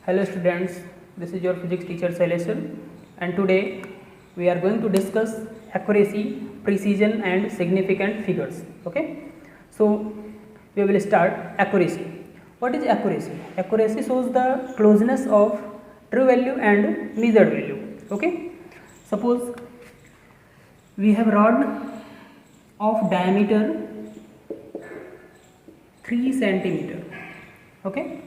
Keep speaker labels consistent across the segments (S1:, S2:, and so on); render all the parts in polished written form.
S1: Hello students, this is your physics teacher Shailesh and today we are going to discuss accuracy, precision and significant figures. Okay, so we will start accuracy. What is accuracy? Accuracy shows the closeness of true value and measured value. Okay, suppose we have rod of diameter 3 centimeter. Okay,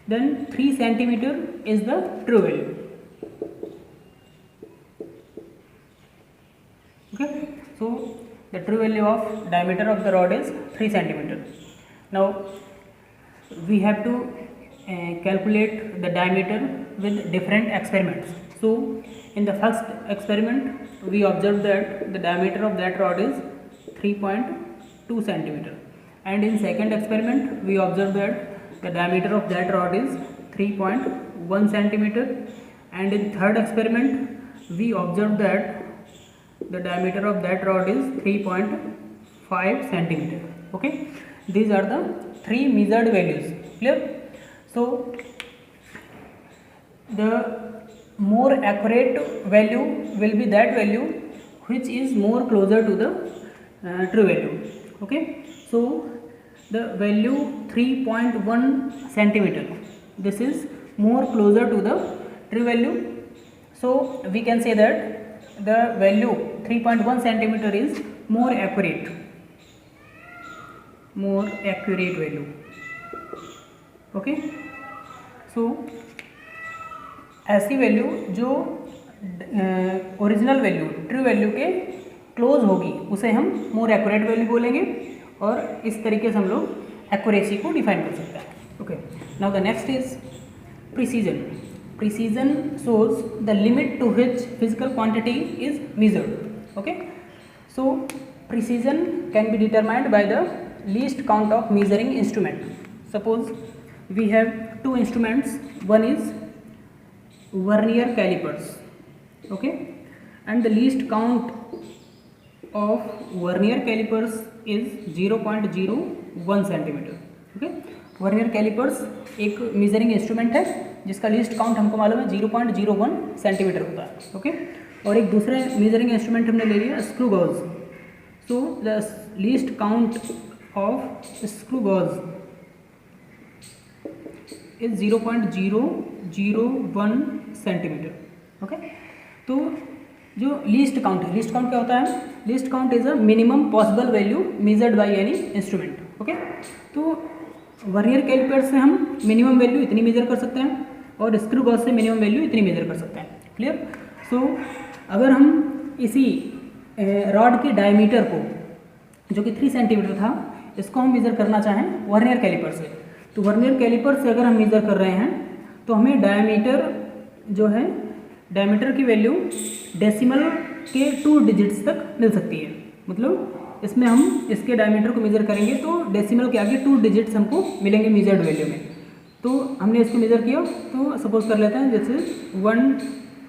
S1: then 3 centimeter is the true value. Okay, so the true value of diameter of the rod is 3 centimeter. Now we have to calculate the diameter with different experiments. So in the first experiment we observed that the diameter of that rod is 3.2 centimeter, and in second experiment we observed that the diameter of that rod is 3.1 centimeter, and in third experiment we observed that the diameter of that rod is 3.5 centimeter. Okay, these are the three measured values. Clear? So the more accurate value will be that value which is more closer to the true value. Okay, so the value 3.1 centimeter, this is more closer to the true value. So we can say that the value 3.1 centimeter is more accurate value. Okay, so ऐसी value जो original value true value के close होगी उसे हम more accurate value बोलेंगे, और इस तरीके से हम लोग एक्यूरेसी को डिफाइन कर सकते हैं. Okay, now the next is precision. Precision shows the limit to which physical quantity is measured. Okay, so precision can be determined by the least count of measuring instrument. Suppose we have two instruments, one is vernier calipers. Okay, and the least count of vernier calipers is 0.01 centimeter. Okay, vernier calipers एक measuring instrument है जिसका least count हमको मालूम है 0.01 centimetre होता है. Okay, और एक दूसरे मेजरिंग इंस्ट्रूमेंट हमने ले लिया screw gauge. So the least count of screw gauge is 0.001 centimetre. Okay, तो जो लीस्ट काउंट है, लीस्ट काउंट क्या होता है? Least count is a minimum possible value measured by any instrument. Okay, तो वर्नियर कैलिपर से हम मिनिमम वैल्यू इतनी मेजर कर सकते हैं और स्क्रू गॉज से मिनिमम वैल्यू इतनी मेजर कर सकते हैं. क्लियर? सो अगर हम इसी रॉड के डायमीटर को जो कि 3 सेंटीमीटर था इसको हम मेज़र करना चाहें वर्नियर कैलिपर से, तो वर्नियर कैलिपर से अगर हम मेज़र कर रहे हैं तो हमें डायमीटर जो है, डायमीटर की वैल्यू डेसिमल के 2 डिजिट्स तक मिल सकती है. मतलब इसमें हम इसके डायमीटर को मेज़र करेंगे तो डेसिमल के आगे 2 डिजिट्स हमको मिलेंगे मेजर्ड वैल्यू में. तो हमने इसको मेज़र किया तो सपोज कर लेते हैं जैसे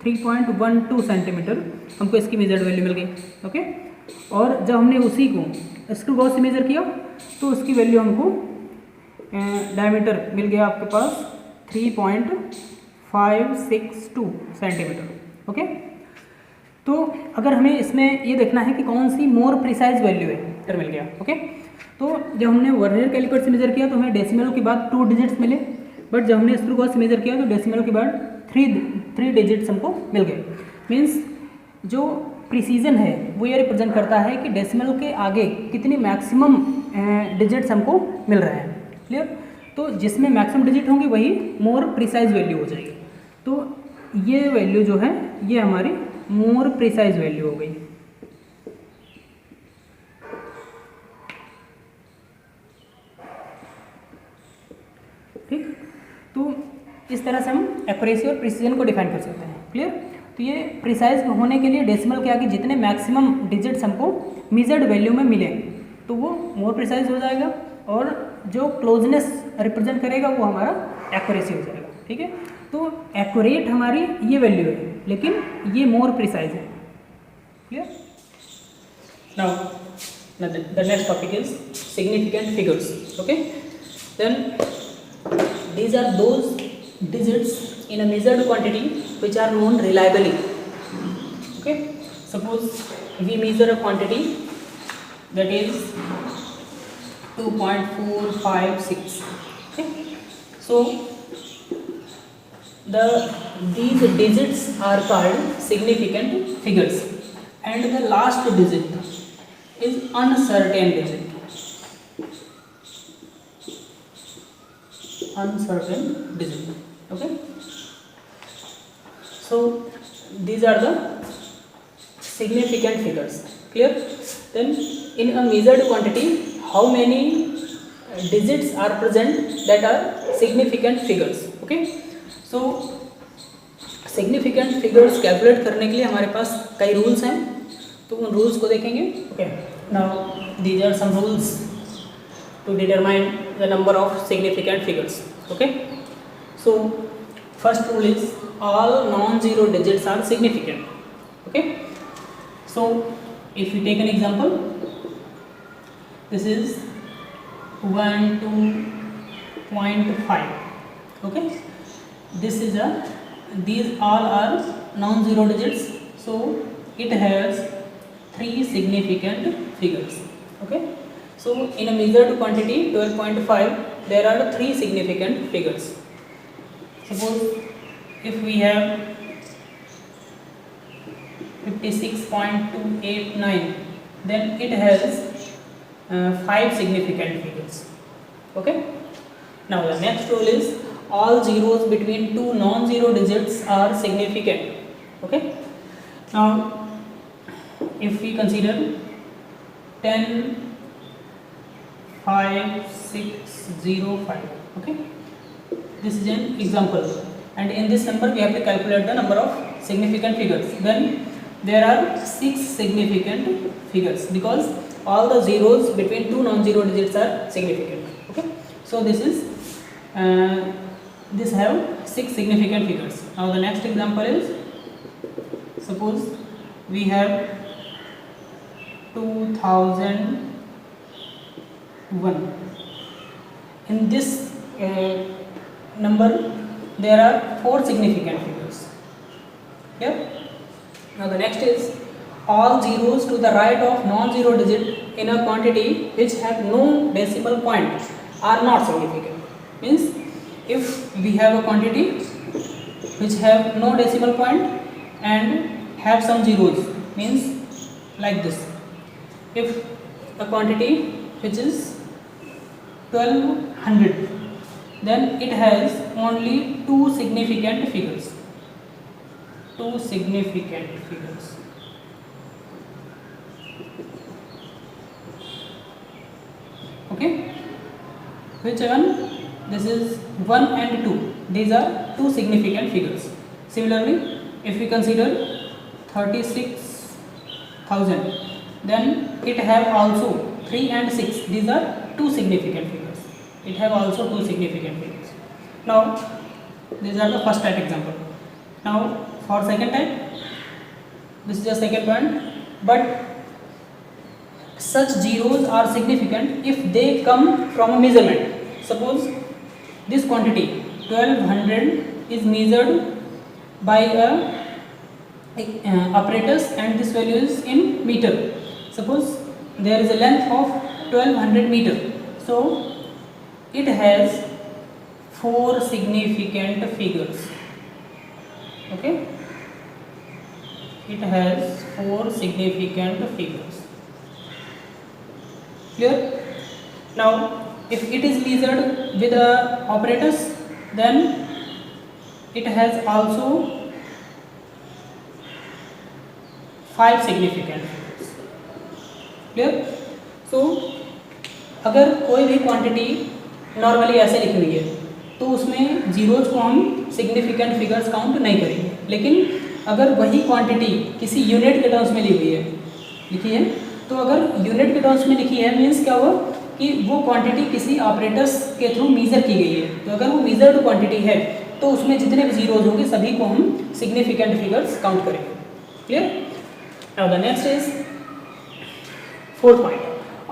S1: 3.12 सेंटीमीटर हमको इसकी मेजर्ड वैल्यू मिल गई. ओके, और जब हमने उसी को स्क्रू गॉज से मेज़र किया तो उसकी वैल्यू हमको डायमीटर मिल गया आपके पास 3.562 सेंटीमीटर. ओके, तो अगर हमें इसमें ये देखना है कि कौन सी मोर प्रिसाइज वैल्यू है, तो मिल गया. ओके, तो जब हमने वर्नियर कैलिपर से मेज़र किया तो हमें डेसिमल के बाद 2 डिजिट्स मिले, बट जब हमने स्क्रू गॉज से मेज़र किया तो डेसिमल के बाद 3 डिजिट्स हमको मिल गए. मीन्स जो प्रिसीजन है वो ये रिप्रेजेंट करता है कि डेसिमल के आगे कितनी मैक्सिमम डिजिट्स हमको मिल रहे हैं. क्लियर? तो जिसमें मैक्सिमम डिजिट होंगे वही मोर प्रिसाइज वैल्यू हो जाएगी. तो ये वैल्यू जो है ये हमारी मोर प्रिसाइज वैल्यू हो गई. ठीक, तो इस तरह से हम एक्यूरेसी और प्रिसीजन को डिफाइन कर सकते हैं. क्लियर? तो ये प्रिसाइज होने के लिए डेसिमल के आगे जितने मैक्सिमम डिजिट्स हमको मेजर्ड वैल्यू में मिले तो वो मोर प्रिसाइज हो जाएगा, और जो क्लोजनेस रिप्रेजेंट करेगा वो हमारा एक्यूरेसी हो जाएगा. ठीक है, तो एक्यूरेट हमारी ये वैल्यू है लेकिन ये मोर प्रिसाइज है. Clear? Now the next topic is significant figures. Okay, then these are those digits in a measured quantity which are known reliably. Okay, suppose we measure a quantity that is 2.456. Okay, so these digits are called significant figures, and the last digit is uncertain digit. Uncertain digit. Okay, so these are the significant figures. Clear? Then in a measured quantity, how many digits are present that are significant figures? Okay, so significant figures calculate करने के लिए हमारे पास कई rules हैं, तो उन rules को देखेंगे. Okay, now these are some rules to determine the number of significant figures. Okay, so first rule is all non-zero digits are significant. Okay, so if we take an example, this is 12.5. okay, this is a these all are non-zero digits, so it has 3 significant figures. Okay, so in a measured quantity 12.5 there are 3 significant figures. Suppose if we have 56.289, then it has 5 significant figures. Okay, now the next rule is all zeros between two non-zero digits are significant. Okay, now if we consider 10,5,6,0,5, okay, this is an example, and in this number we have to calculate the number of significant figures. Then there are 6 significant figures because all the zeros between two non-zero digits are significant. Okay, so this have 6 significant figures. Now the next example is, suppose we have 2001. In this number there are 4 significant figures. Yeah. Now the next is all zeros to the right of non-zero digit in a quantity which have no decimal point are not significant. Means if we have a quantity which have no decimal point and have some zeros, means like this. If a quantity which is 1200, then it has only 2 significant figures. 2 significant figures. Okay, which one? This is 1 and 2. These are 2 significant figures. Similarly, if we consider 36,000, then it have also 3 and 6. These are 2 significant figures. It have also 2 significant figures. Now these are the first type example. Now for second type, this is the second point, but such zeros are significant if they come from a measurement. Suppose this quantity 1200 is measured by a apparatus and this value is in meter. Suppose there is a length of 1200 meter, so it has 4 significant figures. Okay, it has 4 significant figures. Clear? Now if it is measured with a apparatus, then it has also 5 significant figures. Clear? So अगर कोई भी quantity normally ऐसे लिखी हुई है तो उसमें zeros को हम सिग्निफिकेंट फिगर्स काउंट नहीं करेंगे, लेकिन अगर वही क्वांटिटी किसी यूनिट के टर्म्स में लिखी है तो अगर यूनिट के टर्म्स में लिखी है मीन्स क्या हुआ कि वो क्वांटिटी किसी ऑपरेटर्स के थ्रू मेजर की गई है, तो अगर वो मेजर्ड क्वांटिटी है तो उसमें जितने भी जीरोज होंगे सभी को हम सिग्निफिकेंट फिगर्स काउंट करेंगे. Clear? Now the next is fourth point.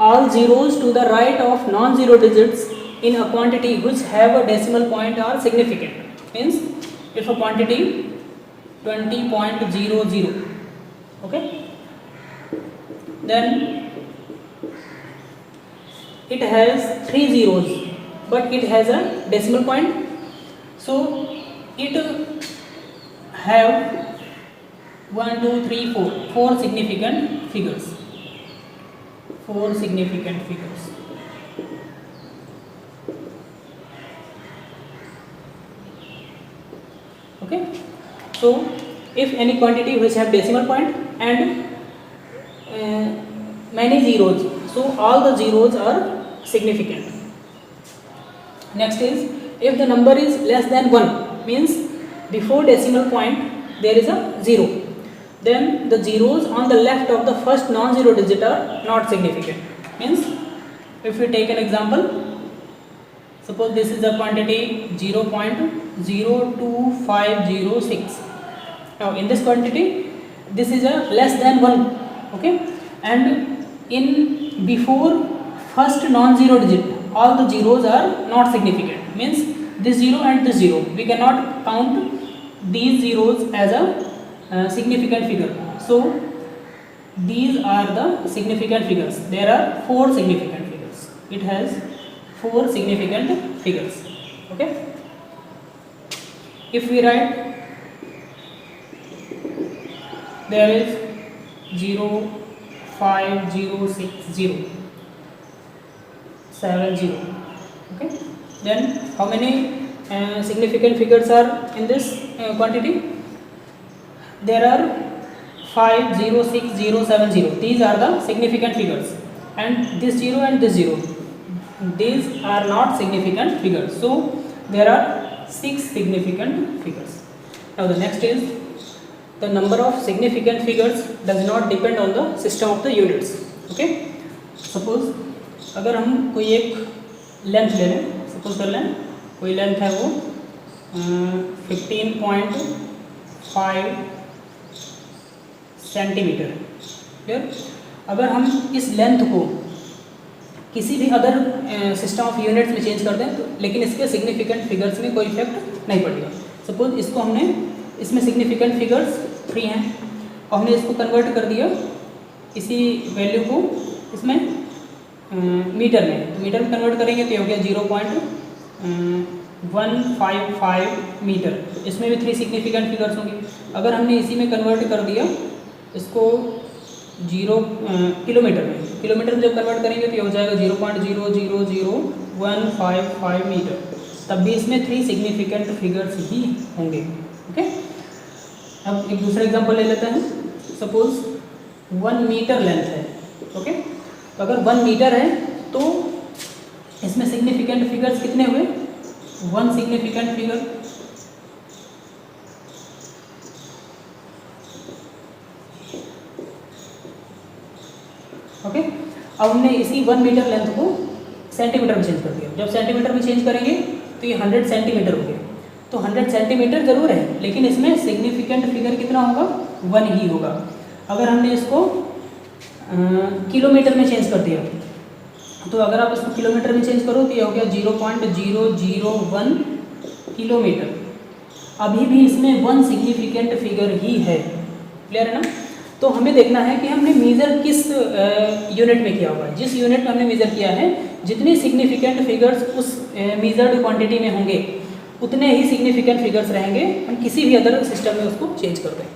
S1: All zeros to the right of non-zero digits in a quantity which have a decimal point are significant. means if a quantity 20.00, okay, then it has 3 zeros but it has a decimal point, so it have 1 2 3 4 significant figures, 4 significant figures. Okay, so if any quantity which have decimal point and many zeros, so all the zeros are significant. Next is if the number is less than 1, means before decimal point there is a 0, then the zeros on the left of the first non-zero digit are not significant. Means if we take an example, suppose this is a quantity 0.02506. now in this quantity this is a less than 1, okay, and in before first non-zero digit all the zeros are not significant, means this 0 and this 0 we cannot count these zeros as a significant figure, so these are the significant figures. There are 4 significant figures, it has 4 significant figures. Okay, if we write there is 0506070, okay, then how many significant figures are in this quantity? There are 506070, these are the significant figures, and this 0 and this 0, these are not significant figures, so there are 6 significant figures. Now the next is the number of significant figures does not depend on the system of the units. Okay, suppose अगर हम कोई एक length ले लें, suppose कर लें कोई length है वो 15.5 सेंटीमीटर है, क्लियर। अगर हम इस लेंथ को किसी भी अदर सिस्टम ऑफ यूनिट्स में चेंज कर दें तो लेकिन इसके सिग्निफिकेंट फिगर्स में कोई इफेक्ट नहीं पड़ेगा। सपोज इसको हमने इसमें सिग्निफिकेंट फिगर्स 3 हैं और हमने इसको कन्वर्ट कर दिया इसी वैल्यू को इसमें मीटर में, तो मीटर में कन्वर्ट करेंगे तो ये हो गया 0.155 मीटर, इसमें भी 3 सिग्निफिकेंट फिगर्स होंगे। अगर हमने इसी में कन्वर्ट कर दिया इसको किलोमीटर में, किलोमीटर में जब कन्वर्ट करेंगे तो ये हो जाएगा 0.0000155 मीटर, तब भी इसमें 3 सिग्निफिकेंट फिगर्स ही होंगे। ओके, अब एक दूसरा एग्जांपल ले लेते हैं। सपोज 1 मीटर लेंथ है, ओके, तो अगर 1 मीटर है तो इसमें सिग्निफिकेंट फिगर्स कितने हुए? 1 सिग्निफिकेंट फिगर, ओके। अब हमने इसी 1 मीटर लेंथ को सेंटीमीटर में चेंज कर दिया। जब सेंटीमीटर में चेंज करेंगे तो ये 100 सेंटीमीटर हो गया। तो 100 सेंटीमीटर जरूर है लेकिन इसमें सिग्निफिकेंट फिगर कितना होगा? 1 ही होगा। अगर हमने इसको किलोमीटर में चेंज कर दिया तो अगर आप इसको किलोमीटर में चेंज करो तो ये हो गया 0.001 किलोमीटर, अभी भी इसमें 1 सिग्निफिकेंट फिगर ही है। क्लियर है ना? तो हमें देखना है कि हमने मेजर किस यूनिट में किया होगा। जिस यूनिट में हमने मेजर किया है जितने सिग्निफिकेंट फिगर्स उस मेजर्ड क्वांटिटी में होंगे उतने ही सिग्निफिकेंट फिगर्स रहेंगे, हम किसी भी अदर सिस्टम में उसको चेंज कर दें।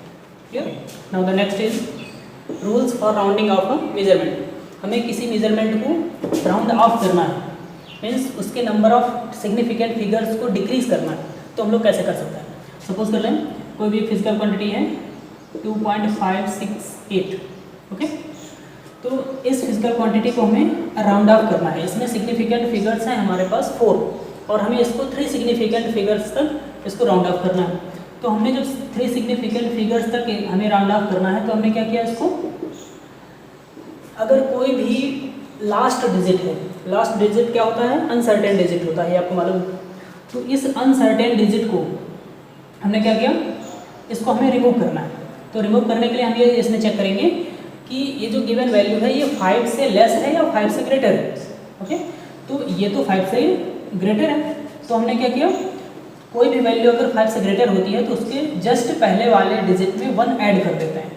S1: Clear? Now the next is rules for rounding of a measurement. हमें किसी मेजरमेंट को राउंड ऑफ करना है, मीन्स उसके नंबर ऑफ सिग्निफिकेंट फिगर्स को डिक्रीज करना है। तो हम लोग कैसे कर सकते हैं? सपोज कर लें कोई भी फिजिकल क्वांटिटी है 2.568, ओके, तो इस फिजिकल क्वांटिटी को हमें राउंड ऑफ करना है। इसमें सिग्निफिकेंट फिगर्स हैं हमारे पास 4 और हमें इसको 3 सिग्निफिकेंट फिगर्स तक इसको राउंड ऑफ करना है। तो हमने जो 3 सिग्निफिकेंट फिगर्स तक हमें राउंड ऑफ करना है तो हमने क्या किया, इसको अगर कोई भी लास्ट डिजिट है, लास्ट डिजिट क्या होता है? अनसर्टेन डिजिट होता है, ये आपको मालूम। तो इस अनसर्टेन डिजिट को हमने क्या किया, इसको हमें रिमूव करना है। तो रिमूव करने के लिए हम ये इसमें चेक करेंगे कि ये जो गिवन वैल्यू है ये 5 से लेस है या 5 से ग्रेटर है। ओके, तो ये तो 5 से ग्रेटर है, तो हमने क्या किया, कोई भी वैल्यू अगर 5 से ग्रेटर होती है तो उसके जस्ट पहले वाले डिजिट में 1 ऐड कर देते हैं,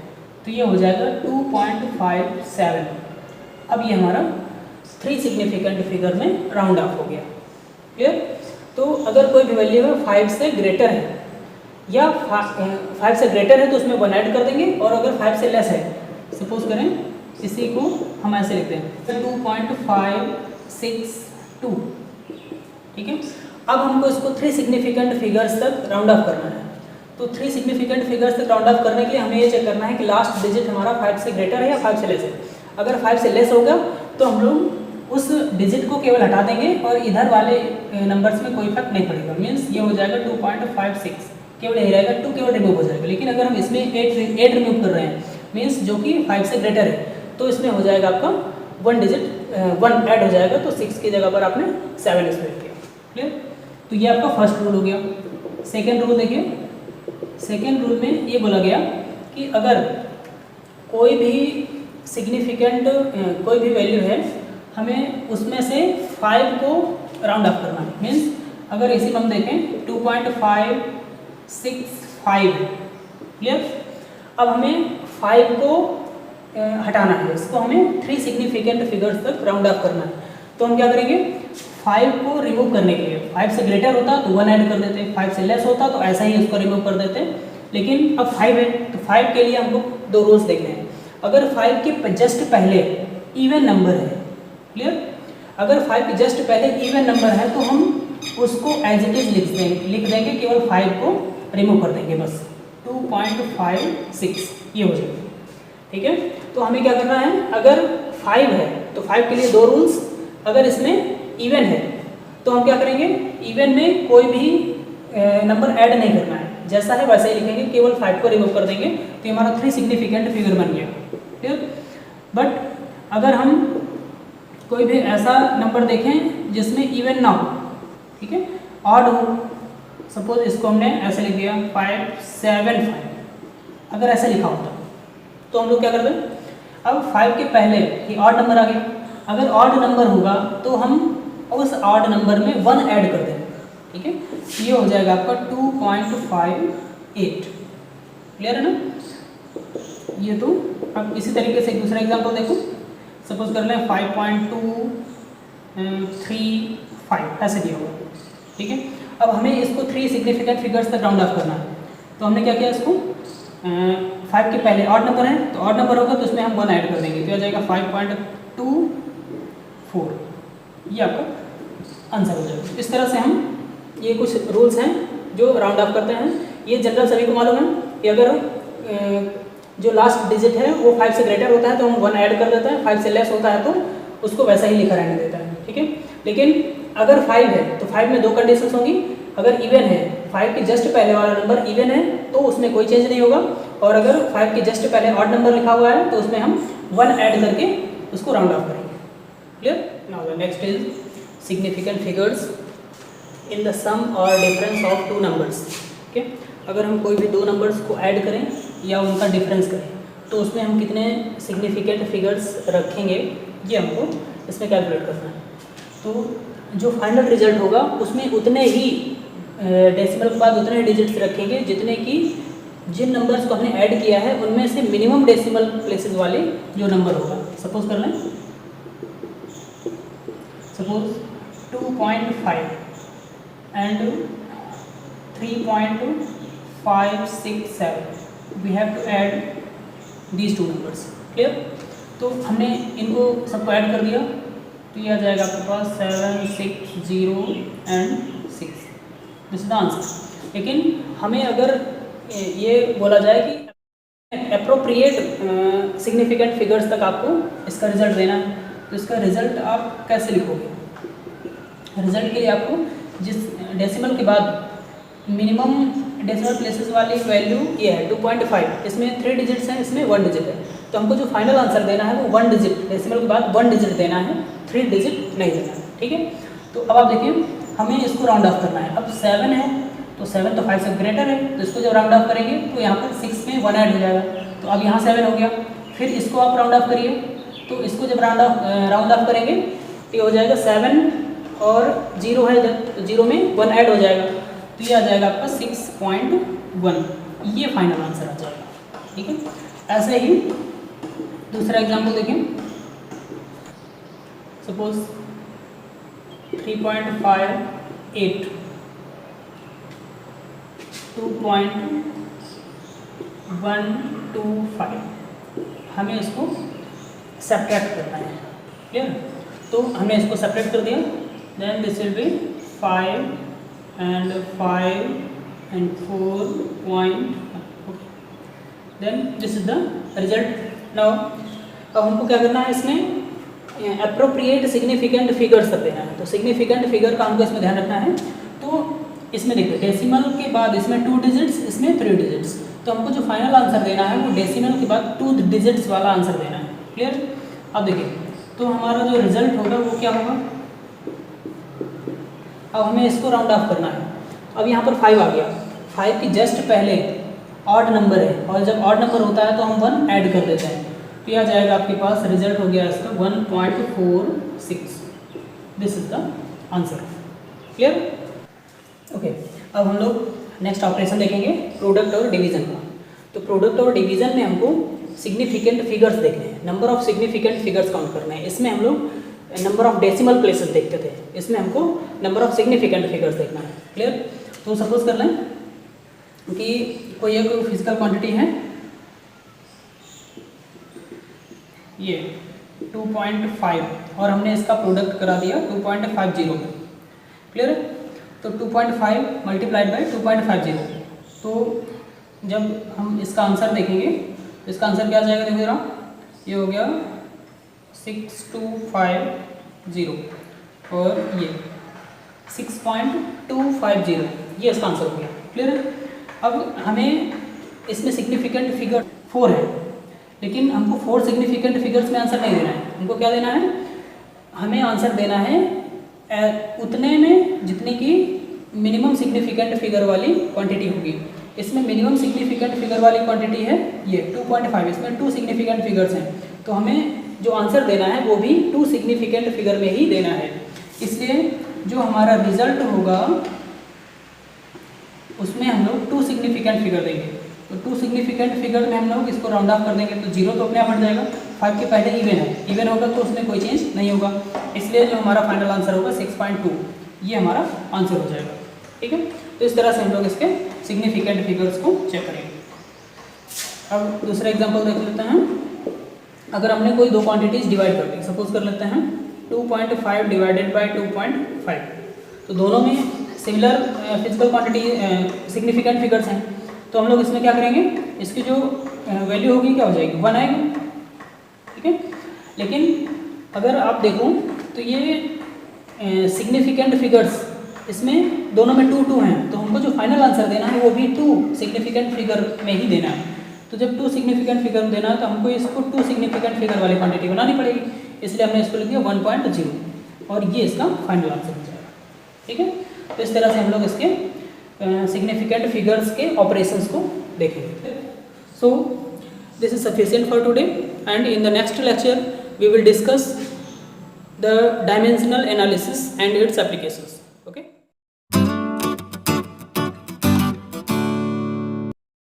S1: तो ये हो जाएगा 2.57। अब ये हमारा 3 सिग्निफिकेंट फिगर में राउंड ऑफ हो गया। क्लियर? तो अगर कोई भी वैल्यू है 5 से ग्रेटर है या 5 से ग्रेटर है तो उसमें 1 ऐड कर देंगे, और अगर 5 से लेस है, सपोज करें इसी को हम ऐसे लिखते हैं 2.562, ठीक है। अब हमको इसको 3 सिग्निफिकेंट फिगर्स तक राउंड ऑफ करना है। तो 3 सिग्निफिकेंट फिगर्स तक राउंड ऑफ करने के लिए हमें ये चेक करना है कि लास्ट डिजिट हमारा 5 से ग्रेटर है या 5 से लेस है। अगर 5 से लेस होगा तो हम लोग उस डिजिट को केवल हटा देंगे और इधर वाले नंबर्स में कोई इफेक्ट नहीं पड़ेगा। मीन्स ये हो जाएगा 2.56, केवल यही रहेगा, 2 केवल रिमूव हो जाएगा। लेकिन अगर हम इसमें 8 रिमूव कर रहे हैं, मीन्स जो कि 5 से ग्रेटर है, तो इसमें हो जाएगा आपका 1 डिजिट 1 ऐड हो जाएगा, तो 6 की जगह पर आपने 7 इसमें किया। क्लियर? तो ये आपका फर्स्ट रूल हो गया। सेकेंड रूल देखिए, सेकेंड रूल में ये बोला गया कि अगर कोई भी सिग्निफिकेंट कोई भी वैल्यू है, हमें उसमें से 5 को राउंड ऑफ करना है। मीन्स अगर इसी में हम देखें 2.565, क्लियर? अब हमें 5 को हटाना है, इसको हमें 3 सिग्निफिकेंट फिगर्स तक राउंड ऑफ करना है। तो हम क्या करेंगे, 5 को रिमूव करने के लिए 5 से ग्रेटर होता तो 1 ऐड कर देते, 5 से लेस होता तो ऐसा ही उसको रिमूव कर देते। लेकिन अब 5 है तो 5 के लिए हमको 2 रूल्स देखने हैं। अगर 5 के जस्ट पहले इवन नंबर है, क्लियर? अगर 5 के जस्ट पहले इवन नंबर है तो हम उसको एज इट इज लिख देंगे, केवल 5 को रिमूव कर देंगे बस। 2.56 ये हो जाएगा, ठीक है। तो हमें क्या करना है, अगर 5 है तो 5 के लिए 2 रूल्स। अगर इसमें इवन है तो हम क्या करेंगे, इवन में कोई भी नंबर ऐड नहीं करना है, जैसा है वैसा ही लिखेंगे, केवल 5 को रिमूव कर देंगे। तो हमारा 3 सिग्निफिकेंट फिगर बन गया। ठीक। बट अगर हम कोई भी ऐसा नंबर देखें जिसमें इवन ना हो, ठीक है, ऑड हो, सपोज इसको हमने ऐसे लिख दिया 575, अगर ऐसे लिखा होता तो हम लोग क्या करते हैं, अब 5 के पहले ये ऑड नंबर आ गया। अगर ऑड नंबर होगा तो हम उस ऑड नंबर में 1 ऐड कर देंगे, ठीक है। ये हो जाएगा आपका 2.58। क्लियर है ना? ये तो अब इसी तरीके से एक दूसरा एग्जांपल देखो, सपोज कर लें 5.235 ऐसे दिया होगा, ठीक है। अब हमें इसको 3 सिग्निफिकेंट फिगर्स तक राउंड ऑफ करना है। तो हमने क्या किया, इसको 5 के पहले ऑड नंबर है तो ऑड नंबर होगा तो उसमें हम 1 ऐड कर देंगे, तो आ जाएगा 5.24। ये आपका आंसर हो जाएगा। इस तरह से हम, ये कुछ रूल्स हैं जो राउंड ऑफ करते हैं। ये जनरल सभी को मालूम है कि अगर जो लास्ट डिजिट है वो 5 से ग्रेटर होता है तो हम 1 ऐड कर देते हैं, 5 से लेस होता है तो उसको वैसा ही लिखा रहने देता है, ठीक है। लेकिन अगर 5 है तो 5 में 2 कंडीशंस होंगी। अगर इवन है, 5 के जस्ट पहले वाला नंबर इवन है तो उसमें कोई चेंज नहीं होगा, और अगर 5 के जस्ट पहले ऑड नंबर लिखा हुआ है तो उसमें हम 1 ऐड करके उसको राउंड ऑफ करेंगे। Clear? Now the next is significant figures in the sum और डिफरेंस ऑफ 2 नंबर्स। ओके, अगर हम कोई भी 2 नंबर्स को ऐड करें या उनका डिफरेंस करें तो उसमें हम कितने सिग्निफिकेंट फिगर्स रखेंगे, ये हमको इसमें कैलकुलेट करना है। तो जो फाइनल रिजल्ट होगा उसमें उतने ही डेसिमल के बाद उतने डिजिट्स रखेंगे जितने कि जिन नंबर्स को हमने ऐड किया है उनमें से मिनिमम डेसिमल प्लेसेस वाले जो नंबर होगा। सपोज कर लें, suppose 2.5 and 3.567, we have to add these 2 numbers. Clear? तो हमने इनको सबको ऐड कर दिया तो ये आ जाएगा आपके पास 7, 6, 0 and 6। This is the answer. लेकिन हमें अगर ये बोला जाए कि अप्रोप्रिएट सिग्निफिकेंट फिगर्स तक आपको इसका रिजल्ट देना है, तो इसका रिजल्ट आप कैसे लिखोगे? रिजल्ट के लिए आपको जिस डेसिमल के बाद मिनिमम डेसिमल प्लेसेस वाली वैल्यू ये है 2.5, इसमें 3 डिजिट्स हैं, इसमें 1 डिजिट है। तो हमको जो फाइनल आंसर देना है वो 1 डिजिट, डेसिमल के बाद 1 डिजिट देना है, 3 डिजिट नहीं देना है, ठीक है। तो अब आप देखिए हमें इसको राउंड ऑफ करना है। अब 7 है तो 7 तो 5 से ग्रेटर है, तो इसको जब राउंड ऑफ करेंगे तो यहाँ पर 6 में 1 ऐड हो जाएगा, तो अब यहाँ 7 हो गया। फिर इसको आप राउंड ऑफ करिए, तो इसको जब राउंड ऑफ करेंगे तो ये हो जाएगा 7 और 0 है इधर, तो 0 में 1 ऐड हो जाएगा, तो तो ये आ जाएगा आपका 6.1, ये फाइनल आंसर आ जाएगा। ठीक है, ऐसे ही दूसरा एग्जाम्पल देखें। सपोज 3.58 2.125, हमें इसको सब्ट्रैक्ट करना है। क्लियर, तो हमने इसको सब्ट्रैक्ट कर दिया, then this will be 5 and 5 and 4.1, then this is the result. now अब हमको क्या करना है, इसमें अप्रोप्रिएट सिग्निफिकेंट फिगर्स तक देना है। तो सिग्निफिकेंट फिगर का हमको इसमें ध्यान रखना है। तो इसमें देखिए डेसिमल के बाद इसमें 2 डिजिट्स, इसमें 3 डिजिट्स, तो हमको जो फाइनल आंसर देना है वो डेसिमल के बाद 2 डिजिट्स वाला आंसर देना है। क्लियर, अब देखिए तो हमारा जो रिजल्ट होगा वो क्या होगा। अब हमें इसको राउंड ऑफ करना है। अब यहाँ पर 5 आ गया, 5 की जस्ट पहले ऑड नंबर है, और जब ऑड नंबर होता है तो हम 1 ऐड कर देते हैं, तो यह जाएगा आपके पास रिजल्ट हो गया इसका 1.46। This is the answer. Clear, okay. अब हम लोग नेक्स्ट ऑपरेशन देखेंगे, प्रोडक्ट और डिवीजन का। तो प्रोडक्ट और डिवीजन में हमको सिग्निफिकेंट फिगर्स देखने हैं, number of significant figures count करने हैं। इसमें हम लोग नंबर ऑफ डेसिमल प्लेसेस देखते थे, इसमें हमको नंबर ऑफ सिग्निफिकेंट फिगर्स देखना है। क्लियर, तो सपोज कर लें कि कोई एक फिजिकल क्वांटिटी है, ये 2.5, और हमने इसका प्रोडक्ट करा दिया 2.50 में। क्लियर, तो 2.5 मल्टीप्लाइड बाई 2.50, तो जब हम इसका आंसर देखेंगे तो इसका आंसर क्या आ जाएगा, देखो जरा, ये हो गया 6250, और ये 6.250, ये इसका आंसर हो गया। क्लियर, अब हमें इसमें सिग्निफिकेंट फिगर 4 है, लेकिन हमको 4 सिग्निफिकेंट फिगर्स में आंसर नहीं देना है। हमको क्या देना है, हमें आंसर देना है उतने में जितने की मिनिमम सिग्निफिकेंट फिगर वाली क्वांटिटी होगी। इसमें मिनिमम सिग्निफिकेंट फिगर वाली क्वांटिटी है ये 2.5, इसमें 2 सिग्निफिकेंट फिगर्स हैं, तो हमें जो आंसर देना है वो भी 2 सिग्निफिकेंट फिगर में ही देना है। इसलिए जो हमारा रिजल्ट होगा उसमें हम लोग 2 सिग्निफिकेंट फिगर देंगे। तो 2 सिग्निफिकेंट फिगर में हम लोग इसको राउंड ऑफ कर देंगे, तो 0 तो अपने आप हट जाएगा। 5 के पहले इवन है, इवन होगा तो उसमें कोई चेंज नहीं होगा, इसलिए जो हमारा फाइनल आंसर होगा 6.2, ये हमारा आंसर हो जाएगा। ठीक है, तो इस तरह से हम लोग इसके सिग्निफिकेंट फिगर्स को चेक करेंगे। अब दूसरा एग्जाम्पल देख लेते हैं। अगर हमने कोई 2 क्वांटिटीज डिवाइड कर दी, सपोज कर लेते हैं 2.5 डिवाइडेड बाई 2.5, तो दोनों में similar physical quantity significant figures हैं, तो हम लोग इसमें क्या करेंगे, इसकी जो वैल्यू होगी क्या हो जाएगी, 1 आएगी। ठीक है, लेकिन अगर आप देखो तो ये सिग्निफिकेंट फिगर्स इसमें दोनों में 2 हैं, तो हमको जो फाइनल आंसर देना है वो भी 2 सिग्निफिकेंट फिगर में ही देना है। तो जब 2 सिग्निफिकेंट फिगर देना है तो हमको इसको 2 सिग्निफिकेंट फिगर वाली क्वांटिटी बनानी पड़ेगी, इसलिए हमने इसको लिख दिया 1.0, और ये इसका फाइनल आंसर हो जाएगा। ठीक है, तो इस तरह से हम लोग इसके सिग्निफिकेंट फिगर्स के ऑपरेशंस को देखेंगे। So this is sufficient for today, and in the next lecture we will discuss the dimensional analysis and its applications. Okay.